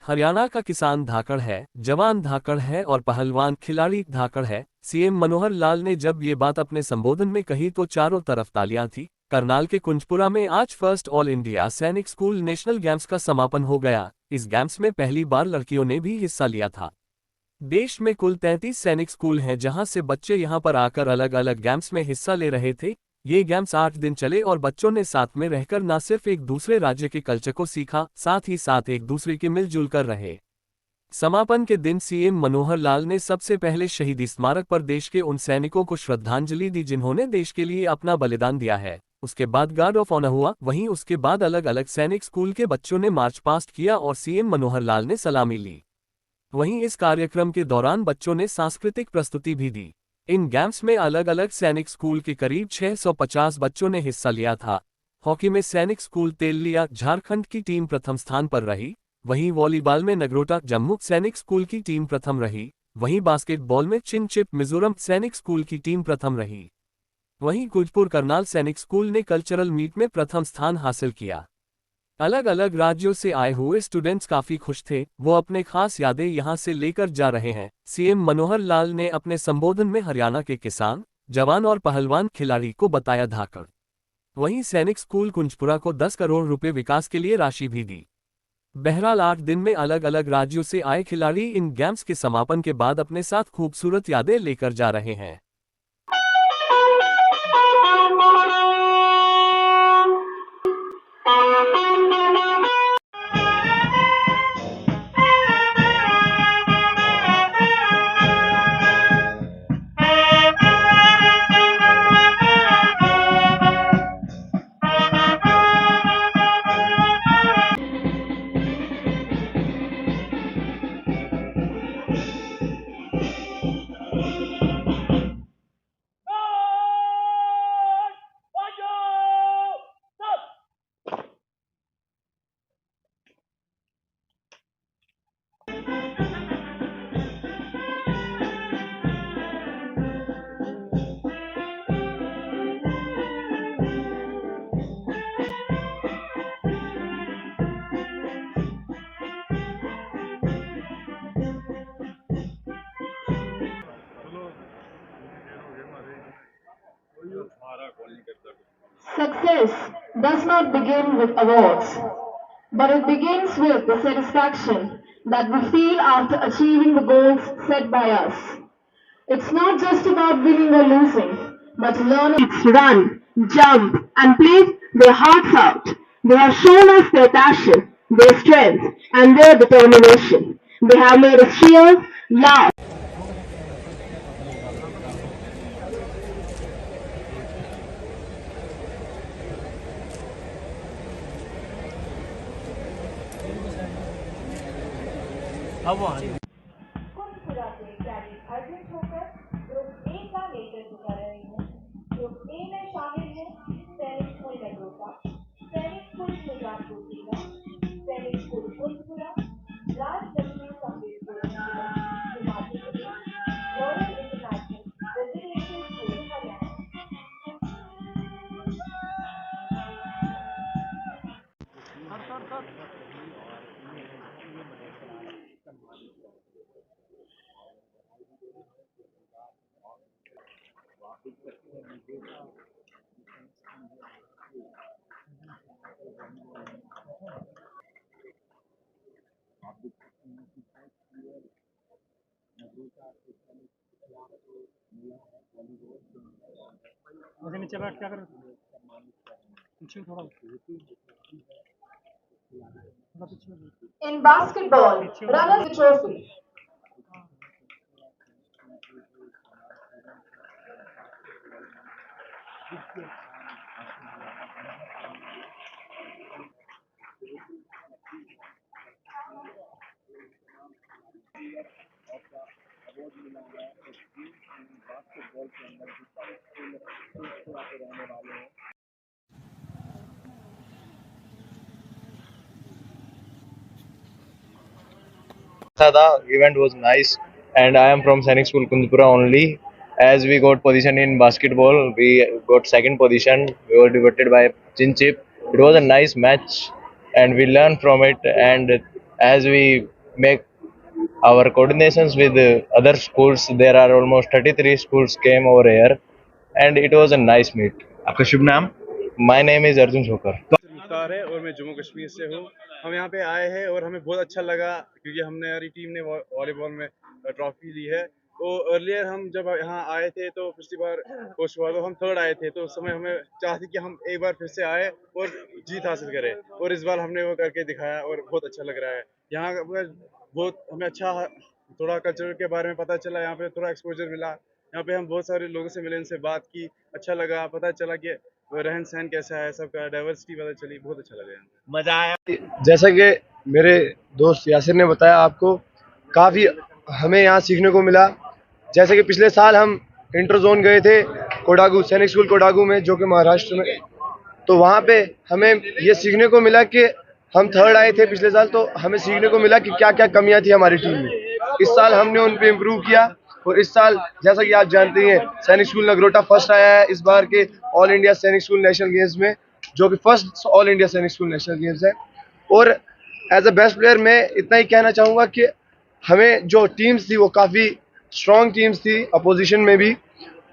हरियाणा का किसान धाकड़ है, जवान धाकड़ है और पहलवान खिलाड़ी धाकड़ है। सीएम मनोहर लाल ने जब ये बात अपने संबोधन में कही तो चारों तरफ तालियां थी। करनाल के कुंजपुरा में आज फर्स्ट ऑल इंडिया सैनिक स्कूल नेशनल गेम्स का समापन हो गया। इस गेम्स में पहली बार लड़कियों ने भी हिस्सा लिया था। देश में कुल 33 सैनिक स्कूल हैं जहां से बच्चे यहां पर आकर अलग अलग गेम्स में हिस्सा ले रहे थे। ये गेम्स 8 दिन चले और बच्चों ने साथ में रहकर न सिर्फ एक दूसरे राज्य के कल्चर को सीखा, साथ ही साथ एक दूसरे के मिलजुल कर रहे। समापन के दिन सीएम मनोहर लाल ने सबसे पहले शहीदी स्मारक पर देश के उन सैनिकों को श्रद्धांजलि दी जिन्होंने देश के लिए अपना बलिदान दिया है। उसके बाद गार्ड ऑफ ऑनर हुआ। वहीं उसके बाद अलग अलग सैनिक स्कूल के बच्चों ने मार्च पास्ट किया और सीएम मनोहर लाल ने सलामी ली। वहीं इस कार्यक्रम के दौरान बच्चों ने सांस्कृतिक प्रस्तुति भी दी। इन गेम्स में अलग अलग सैनिक स्कूल के करीब 650 बच्चों ने हिस्सा लिया था। हॉकी में सैनिक स्कूल तेलिया झारखंड की टीम प्रथम स्थान पर रही। वहीं वॉलीबॉल में नगरोटा जम्मू सैनिक स्कूल की टीम प्रथम रही। वहीं बास्केटबॉल में चिनचिप मिजोरम सैनिक स्कूल की टीम प्रथम रही। वहीं कुंजपुर करनाल सैनिक स्कूल ने कल्चरल मीट में प्रथम स्थान हासिल किया। अलग अलग राज्यों से आए हुए स्टूडेंट्स काफी खुश थे। वो अपने खास यादें यहां से लेकर जा रहे हैं। सीएम मनोहर लाल ने अपने संबोधन में हरियाणा के किसान, जवान और पहलवान खिलाड़ी को बताया धाकड़। वहीं सैनिक स्कूल कुंजपुरा को 10 करोड़ रुपए विकास के लिए राशि भी दी। बहरहाल 8 दिन में अलग अलग राज्यों से आए खिलाड़ी इन गेम्स के समापन के बाद अपने साथ खूबसूरत यादें लेकर जा रहे हैं। Success does not begin with awards, but it begins with the satisfaction that we feel after achieving the goals set by us. It's not just about winning or losing, but to learn to run, jump, and play their hearts out. They have shown us their passion, their strength, and their determination. They have made us cheer, laugh. Kunjpura से cadet urgent होकर group A का नेतृत्व कर रहे हैं। Group A में शामिल है सैनिक स्कूल नगरोटा, सैनिक स्कूल शुजातपुर जिला, सैनिक school Kunjpura, Rajlakshmi Sangeet Himachal Pradesh, royal international residential school Haryana. वैसे नीचे बैठ क्या कर पीछे थोड़ा पीछे। In basketball, runners the trophy. The event was nice, and I am from Sainik School Kundpura only. As we got position in basketball, we got second position. We were defeated by Chinchip. It was a nice match, and we learned from it. And as we make our coordinations with other schools. There are almost 33 schools came over here, and it was a nice meet. आपका शुभ नाम? My name is Arjun Chokar. Mukhtar है और मैं जम्मू कश्मीर से हूँ। हम यहाँ पे आए हैं और हमें बहुत अच्छा लगा क्योंकि हमने हमारी टीम ने वॉलीबॉल में ट्रॉफी ली है। तो अर्लियर हम जब यहाँ आए थे तो पिछली बार होस्ट हुआ तो हम थर्ड आए थे, तो उस समय हमें चाह थी कि हम एक बार फिर से आए और जीत हासिल करें, और इस बार हमने वो करके दिखाया और बहुत अच्छा लग रहा है। यहाँ पर बहुत हमें अच्छा थोड़ा कल्चर के बारे में पता चला, यहाँ पे थोड़ा एक्सपोजर मिला, यहाँ पे हम बहुत सारे लोगों से मिले, उनसे बात की, अच्छा लगा, पता चला कि रहन सहन कैसा है, सबका डाइवर्सिटी पता चली, बहुत अच्छा लगा यहाँ पे। मजा आया? जैसा कि मेरे दोस्त यासिर ने बताया आपको, काफ़ी हमें यहाँ सीखने को मिला। जैसे कि पिछले साल हम इंटर जोन गए थे कोडागू, सैनिक स्कूल कोडागू में, जो कि महाराष्ट्र में, तो वहाँ पे हमें ये सीखने को मिला कि हम थर्ड आए थे पिछले साल, तो हमें सीखने को मिला कि क्या क्या कमियां थी हमारी टीम में। इस साल हमने उन पे इम्प्रूव किया, और इस साल जैसा कि आप जानते हैं सैनिक स्कूल नगरोटा फर्स्ट आया है इस बार के ऑल इंडिया सैनिक स्कूल नेशनल गेम्स में, जो कि फर्स्ट ऑल इंडिया सैनिक स्कूल नेशनल गेम्स है। और एज अ बेस्ट प्लेयर मैं इतना ही कहना चाहूँगा कि हमें जो टीम्स थी वो काफ़ी स्ट्रॉन्ग टीम्स थी अपोजिशन में भी,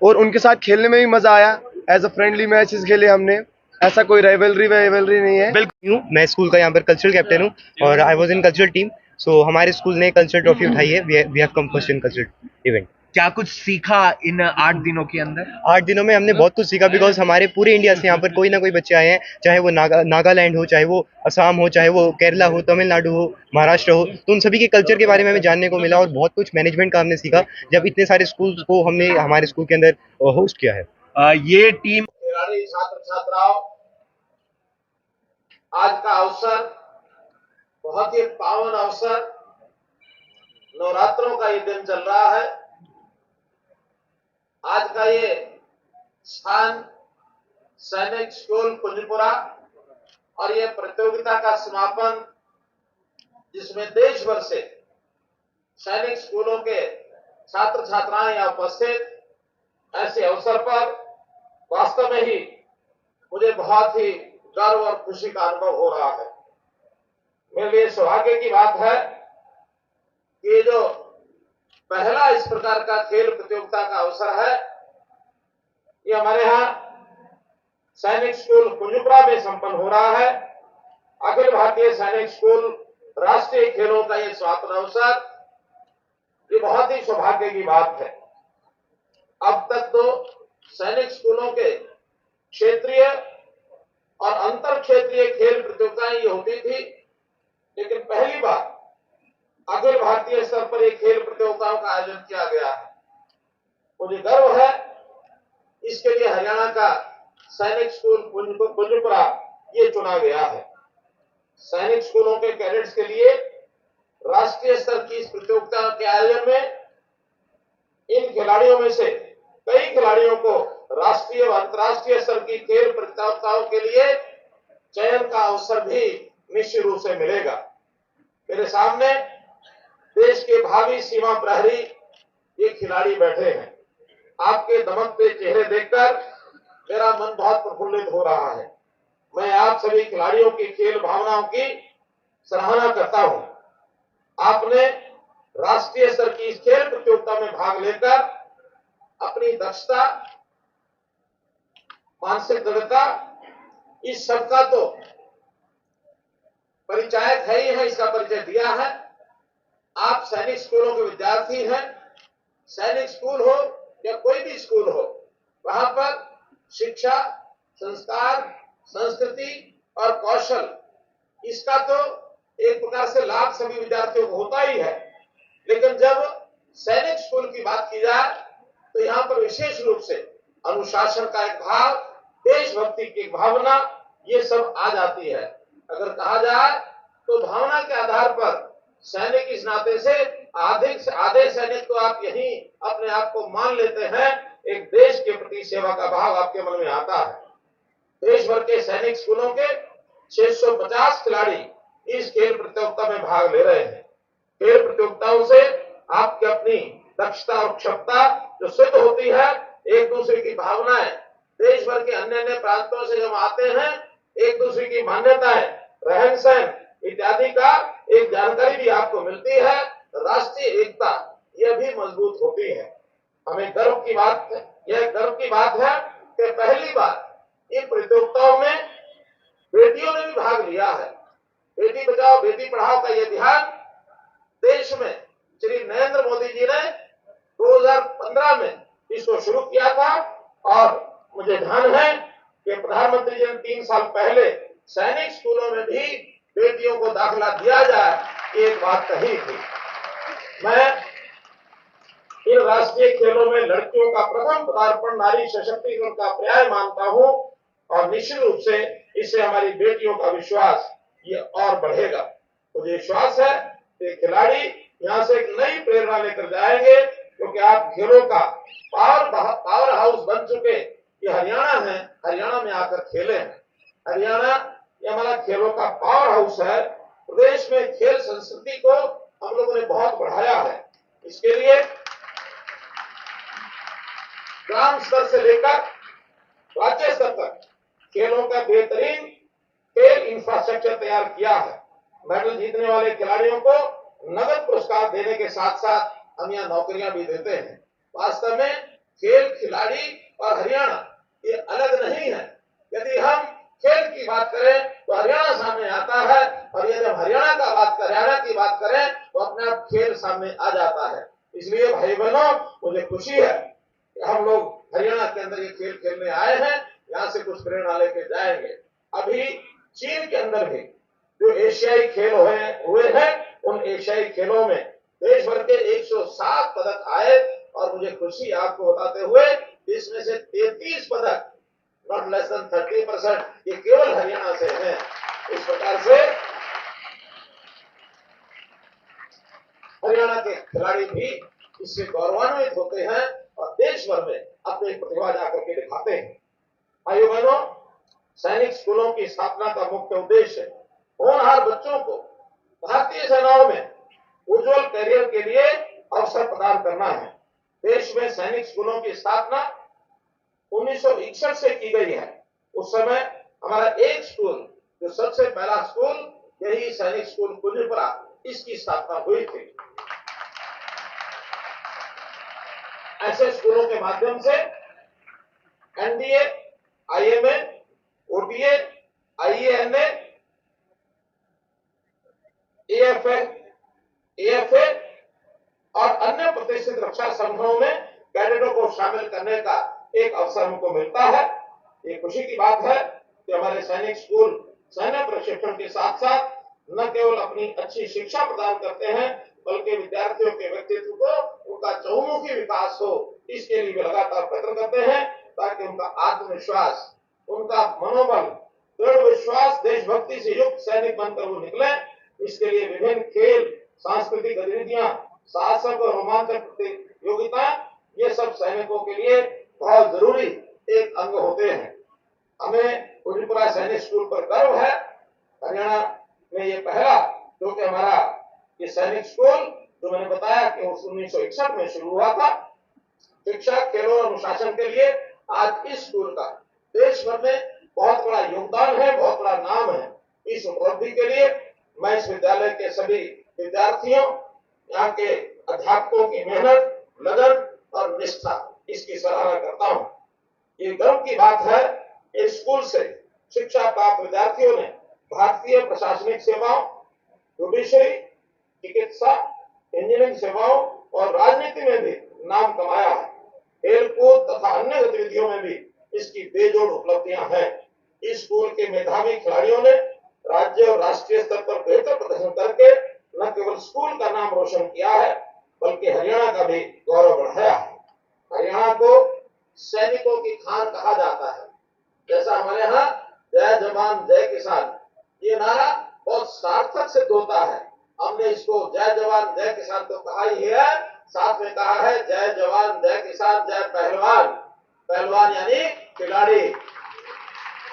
और उनके साथ खेलने में भी मज़ा आया। एज अ फ्रेंडली मैचेस खेले हमने, ऐसा कोई राइवलरी नहीं है। बिल्कुल हूँ, मैं स्कूल का यहाँ पर कल्चरल कैप्टन हूँ और I was in cultural team. So हमारे स्कूल ने कल्चरल ट्रॉफी उठाई है, we have come first in cultural event. क्या कुछ सीखा इन 8 दिनों के अंदर? 8 दिनों में हमने बहुत कुछ सीखा, बिकॉज हमारे पूरे इंडिया से यहाँ पर कोई ना कोई बच्चे आए हैं, चाहे वो नागालैंड हो, चाहे वो असम हो, चाहे वो केरला हो, तमिलनाडु हो, महाराष्ट्र हो, तो उन सभी के कल्चर के बारे में हमें जानने को मिला और बहुत कुछ मैनेजमेंट का हमने सीखा जब इतने सारे स्कूल्स को हमने हमारे स्कूल के अंदर होस्ट किया है। ये टीम खिलाड़ी छात्र छात्राओं, आज का अवसर बहुत ही पावन अवसर, नवरात्रों का ये दिन चल रहा है। आज का ये स्थान सैनिक स्कूल कुंजपुरा और ये प्रतियोगिता का समापन, जिसमें देश भर से सैनिक स्कूलों के छात्र छात्राएं यहाँ उपस्थित, ऐसे अवसर पर वास्तव में ही मुझे बहुत ही गर्व और खुशी का अनुभव हो रहा है। मेरे लिए सौभाग्य की बात है कि ये जो पहला इस प्रकार का खेल प्रतियोगिता का अवसर है, ये हमारे यहाँ सैनिक स्कूल कुंजपुरा में संपन्न हो रहा है। अखिल भारतीय सैनिक स्कूल राष्ट्रीय खेलों का ये समापन अवसर, ये बहुत ही सौभाग्य की बात है। अब तक तो सैनिक स्कूलों के क्षेत्रीय और अंतर क्षेत्रीय खेल प्रतियोगिताएं ये होती थी, लेकिन पहली बार अखिल भारतीय स्तर पर एक खेल प्रतियोगिताओं का आयोजन किया गया है। मुझे गर्व है, इसके लिए हरियाणा का सैनिक स्कूल कुंजपुरा ये चुना गया है। सैनिक स्कूलों के कैडेट्स के लिए राष्ट्रीय स्तर की इस प्रतियोगिता के आयोजन में इन खिलाड़ियों में से कई खिलाड़ियों को राष्ट्रीय व अंतर्राष्ट्रीय स्तर की खेल प्रतियोगिताओं के लिए चयन का अवसर भी निश्चित रूप से मिलेगा। मेरे सामने देश के भावी सीमा प्रहरी ये खिलाड़ी बैठे हैं। आपके दमकते चेहरे देखकर मेरा मन बहुत प्रफुल्लित हो रहा है। मैं आप सभी खिलाड़ियों की खेल भावनाओं की सराहना करता हूं। आपने राष्ट्रीय स्तर की इस खेल प्रतियोगिता में भाग लेकर अपनी दक्षता, मानसिक दृढ़ता, इस सबका तो परिचायक है ही है, इसका परिचय दिया है। आप सैनिक स्कूलों के विद्यार्थी हैं। सैनिक स्कूल हो या कोई भी स्कूल हो, वहां पर शिक्षा, संस्कार, संस्कृति और कौशल, इसका तो एक प्रकार से लाभ सभी विद्यार्थियों को होता ही है। लेकिन जब सैनिक स्कूल की बात की जाए तो यहाँ पर विशेष रूप से अनुशासन का एक भाव, देशभक्ति की भावना, ये सब आ जाती है। अगर कहा जाए तो भावना के आधार पर सैनिक इस नाते से आधे सैनिक तो आप यही अपने आप को मान लेते हैं। एक देश के प्रति सेवा का भाव आपके मन में आता है। देश भर के सैनिक स्कूलों के 650 खिलाड़ी इस खेल प्रतियोगिता में भाग ले रहे हैं। खेल प्रतियोगिताओं से आपकी अपनी दक्षता और क्षमता जो सिद्ध होती है, एक दूसरे की भावनाएं, देश भर के अन्य अन्य प्रांतों से जब आते हैं, एक दूसरे की मान्यताएं, रहन सहन इत्यादि का एक जानकारी भी आपको मिलती है, राष्ट्रीय एकता यह भी मजबूत होती है। हमें गर्व की बात है, यह गर्व की बात है कि पहली बार इन प्रतियोगिताओं में बेटियों ने भी भाग लिया है। बेटी बचाओ बेटी पढ़ाओ का यह अभियान देश में श्री नरेंद्र मोदी जी ने 2015 में इसको शुरू किया था और मुझे ध्यान है कि प्रधानमंत्री जी ने 3 साल पहले सैनिक स्कूलों में भी बेटियों को दाखिला दिया जाए, एक बात कही थी। मैं इन राष्ट्रीय खेलों में लड़कियों का प्रथम पदार्पण नारी सशक्तिकरण का पर्याय मानता हूं और निश्चित रूप से इससे हमारी बेटियों का विश्वास ये और बढ़ेगा। मुझे विश्वास है कि खिलाड़ी यहाँ से एक नई प्रेरणा लेकर जाएंगे, क्योंकि आप खेलों का पावर हाउस बन चुके। ये हरियाणा है, हरियाणा में आकर खेले हैं। हरियाणा ये हमारा खेलों का पावर हाउस है। प्रदेश में खेल संस्कृति को हम लोगों ने बहुत बढ़ाया है। इसके लिए ग्राम स्तर से लेकर राज्य स्तर तक खेलों का बेहतरीन खेल इंफ्रास्ट्रक्चर तैयार किया है। मेडल जीतने वाले खिलाड़ियों को नगद पुरस्कार देने के साथ साथ हम यहाँ नौकरियां भी देते हैं। वास्तव में खेल खिलाड़ी और हरियाणा ये अलग नहीं है। यदि हम खेल की बात करें तो हरियाणा सामने आता है, और यदि हम हरियाणा की बात करें तो अपने आप खेल सामने आ जाता है। इसलिए भाई बहनों, मुझे खुशी है कि हम लोग हरियाणा के अंदर ये खेल खेलने आए हैं, यहाँ से कुछ प्रेरणा लेके जाएंगे। अभी चीन के अंदर भी जो एशियाई खेल हुए हैं, उन एशियाई खेलों में देश भर के 107 पदक आए, और मुझे खुशी आपको बताते हुए इसमें से 33 पदक, नॉट लेस देन 30%, ये केवल हरियाणा से हैं। इस प्रकार से हरियाणा के खिलाड़ी भी इससे गौरवान्वित होते हैं और देश भर में अपनी प्रतिभा जाकर के दिखाते हैं। भाइयों बहनों, सैनिक स्कूलों की स्थापना का मुख्य उद्देश्य होनहार बच्चों को भारतीय सेनाओं में उज्जवल करियर के लिए अवसर प्रदान करना है। देश में सैनिक स्कूलों की स्थापना 1961 से की गई है। उस समय हमारा एक स्कूल, जो सबसे पहला स्कूल, यही सैनिक स्कूल कुंजपुरा, इसकी स्थापना हुई थी। ऐसे स्कूलों के माध्यम से NDA, IMA, ODA, IANA, AFA और अन्य प्रतिष्ठित रक्षा संगठनों में कैडेटों को शामिल करने का एक अवसर हमको मिलता है। ये खुशी की बात है कि हमारे सैनिक स्कूल सैन्य प्रशिक्षण के साथ साथ न केवल अपनी अच्छी शिक्षा प्रदान करते हैं, बल्कि विद्यार्थियों के व्यक्तित्व को, उनका चहुमुखी विकास हो, इसके लिए लगातार प्रयत्न करते हैं, ताकि उनका आत्मविश्वास, उनका मनोबल, दृढ़ विश्वास, देशभक्ति से युक्त सैनिक बनकर वो निकले। इसके लिए विभिन्न खेल, सांस्कृतिक गतिविधियां, साहसिक और रोमांचक प्रतियोगिता, ये सब सैनिकों के लिए बहुत जरूरी एक अंग होते हैं। हमें कुंजपुरा सैनिक स्कूल पर गर्व है। हरियाणा में ये पहला, जो कि हमारा ये सैनिक स्कूल, जो मैंने बताया कि 1961 में शुरू हुआ था, शिक्षा, खेलों और अनुशासन के लिए आज इस स्कूल का देश भर में बहुत बड़ा योगदान है, बहुत बड़ा नाम है। इस उपलब्धि के लिए मैं इस विद्यालय के सभी विद्यार्थियों, यहाँ के अध्यापकों की मेहनत, लगन और निष्ठा, इसकी सराहना करता हूँ। ये गर्व की बात है, इस स्कूल से शिक्षा प्राप्त विद्यार्थियों ने भारतीय प्रशासनिक सेवाओं, जुडिशरी, चिकित्सा, इंजीनियरिंग सेवाओं और राजनीति में भी नाम कमाया है। खेलकूद तथा अन्य गतिविधियों में भी इसकी बेजोड़ उपलब्धियां हैं। इस स्कूल के मेधावी खिलाड़ियों ने राज्य और राष्ट्रीय स्तर पर बेहतर प्रदर्शन करके न केवल स्कूल का नाम रोशन किया है, बल्कि हरियाणा का भी गौरव बढ़ाया है। हरियाणा को सैनिकों की खान कहा जाता है। जैसा हमारे यहाँ जय जवान जय किसान, ये नारा बहुत सार्थक सिद्ध होता है। हमने इसको जय जवान जय किसान तो कहा ही है, साथ में कहा है जय जवान जय किसान जय पहलवान। पहलवान यानी खिलाड़ी,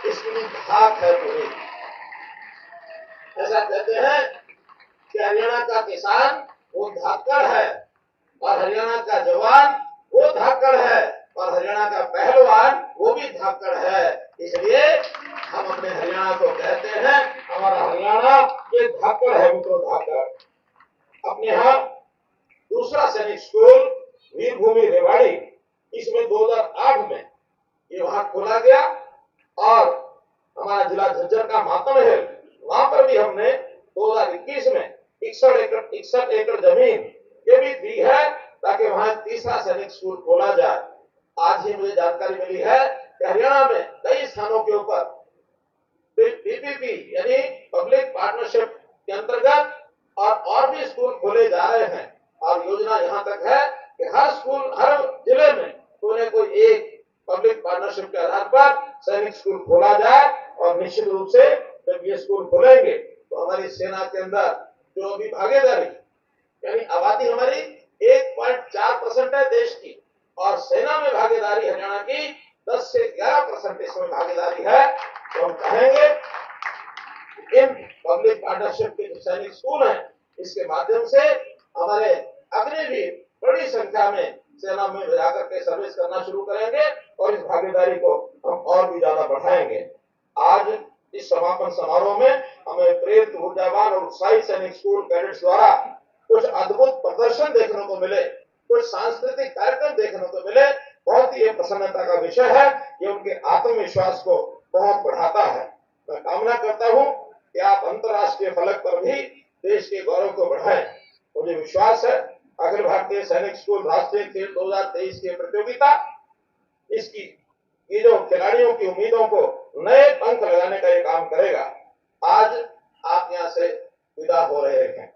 इसकी भी धाक है पूरी। ऐसा कहते हैं कि हरियाणा का किसान वो धाकड़ है, और हरियाणा का जवान वो धाकड़ है, और हरियाणा का पहलवान वो भी धाकड़ है। इसलिए हम अपने हरियाणा को कहते हैं, हमारा हरियाणा ये धाकड़ है, मित्रों धाकड़। अपने यहाँ दूसरा सैनिक स्कूल वीरभूमि रेवाड़ी, इसमें 2008 में ये वहां खोला गया और हमारा जिला झज्जर का मातम है, वहां पर भी हमने 2021 में 61 एकड़ जमीन ये भी दी है ताकि वहां तीसरा सैनिक स्कूल खोला जाए। आज ही मुझे जानकारी मिली है कि हरियाणा में कई स्थानों के ऊपर पीपीपी यानी पब्लिक पार्टनरशिप के अंतर्गत और भी स्कूल खोले जा रहे हैं और योजना यहाँ तक है कि हर स्कूल, हर जिले में कोई न कोई एक पब्लिक पार्टनरशिप के आधार पर सैनिक स्कूल खोला जाए और निश्चित रूप से जब ये स्कूल खोलेंगे तो हमारी सेना के अंदर जो अभी भागीदारी यानी आबादी हमारी 1.4% है देश की और सेना में भागीदारी हरियाणा की 10 से 11% इसमें भागीदारी है। तो हम कहेंगे इन पब्लिक पार्टनरशिप के जो सैनिक स्कूल हैं इसके माध्यम से हमारे अग्निवीर बड़ी संख्या में सेना में जाकर के सर्विस करना शुरू करेंगे और इस भागीदारी को हम और भी ज्यादा बढ़ाएंगे। आज इस समापन समारोह में हमें प्रेरित, ऊर्जावान और उत्साही सैनिक स्कूल कैडेट्स द्वारा कुछ अद्भुत प्रदर्शन देखने को मिले, कुछ सांस्कृतिक कार्यक्रम देखने को मिले। बहुत ही प्रसन्नता का विषय है, ये उनके आत्मविश्वास को बहुत बढ़ाता है। मैं कामना करता हूँ कि आप अंतर्राष्ट्रीय फलक पर भी देश के गौरव को बढ़ाएं। मुझे विश्वास है अखिल भारतीय सैनिक स्कूल राष्ट्रीय खेल 2023 की प्रतियोगिता इसकी ये जो खिलाड़ियों की उम्मीदों को नए पंख लगाने का ये काम करेगा। आज आप यहाँ से विदा हो रहे हैं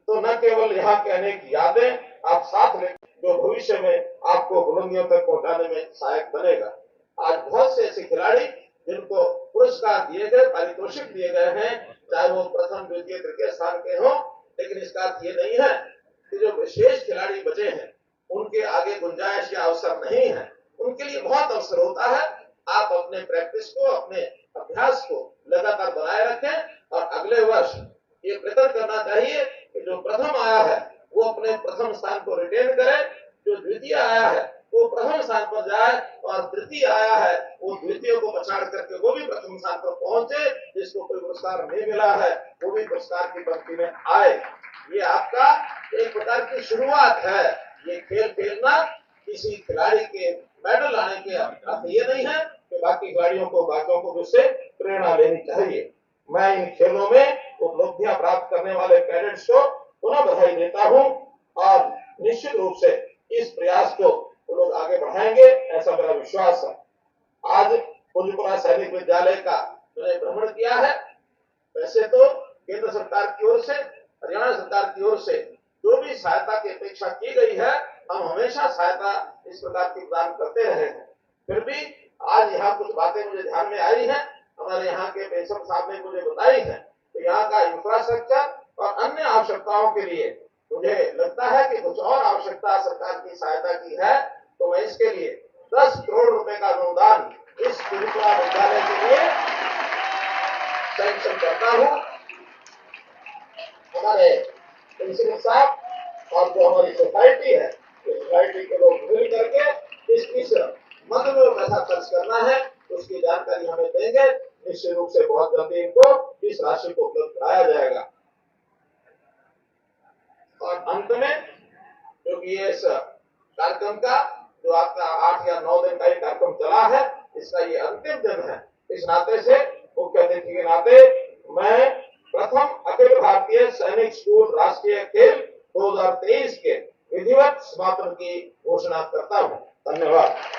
तो न केवल यहाँ के अनेक यादें आप साथ ले जो भविष्य में आपको बुलंदियों तक पहुंचाने में सहायक बनेगा। आज बहुत से ऐसे खिलाड़ी जिनको पुरस्कार दिए गए, पारितोषिक दिए गए हैं, चाहे वो प्रथम, द्वितीय, तृतीय स्थान के हों, लेकिन इसका अर्थ ये नहीं है कि जो विशेष खिलाड़ी बचे हैं उनके आगे गुंजाइश या अवसर नहीं है। उनके लिए बहुत अवसर होता है। आप अपने प्रैक्टिस को, अपने अभ्यास को लगातार बनाए रखें और अगले वर्ष ये प्रयत्न करना चाहिए कि जो प्रथम आया है वो अपने प्रथम स्थान को रिटेन करे, जो द्वितीय आया है वो प्रथम स्थान पर जाए और तृतीय आया है वो द्वितीय को पछाड़ करके वो भी प्रथम स्थान पर पहुंचे। जिसको कोई पुरस्कार नहीं मिला है वो भी पुरस्कार की पंक्ति में आए। ये आपका एक प्रकार की शुरुआत है। ये खेल खेलना किसी खिलाड़ी के मेडल लाने के अर्थ ये नहीं है कि बाकी खिलाड़ियों को, बाकियों को उससे प्रेरणा लेनी चाहिए। मैं इन खेलों में उपलब्धियां प्राप्त करने वाले कैडेट्स को पुनः बधाई देता हूं और निश्चित रूप से इस प्रयास को वो लोग आगे बढ़ाएंगे, ऐसा मेरा विश्वास है। आज कुंजपुरा सैनिक विद्यालय का मैंने भ्रमण किया है। वैसे तो केंद्र सरकार की ओर से, हरियाणा सरकार की ओर से जो भी सहायता की अपेक्षा की गई है, हम हमेशा सहायता इस प्रकार की प्रदान करते रहे हैं। फिर भी आज यहाँ कुछ बातें मुझे ध्यान में आई हैं, हमारे यहाँ के पेशर साहब ने मुझे बताई है। तो यहाँ का इंफ्रास्ट्रक्चर और अन्य आवश्यकताओं के लिए मुझे लगता है कि कुछ और आवश्यकता सरकार की सहायता की है, तो मैं इसके लिए 10 करोड़ रुपए का अनुदान इस कुंजपुरा विद्यालय के लिए सैंक्शन करता हूँ। हमारे प्रिंसिपल साहब और जो हमारी सोसाइटी है, इस सोसाइटी के लोग मिल करके इस मद में पैसा खर्च करना है, उसकी जानकारी हमें देंगे। निश्चित रूप से बहुत जल्दी इनको इस राशि को उपलब्ध कराया जाएगा। और अंत में क्योंकि ये इस कार्यक्रम का जो आपका 8 या 9 दिन का ये कार्यक्रम चला है, इसका ये अंतिम दिन है। इस नाते से, मुख्य अतिथि के नाते, मैं प्रथम अखिल भारतीय सैनिक स्कूल राष्ट्रीय खेल 2023 के विधिवत समापन की घोषणा करता हूँ। धन्यवाद।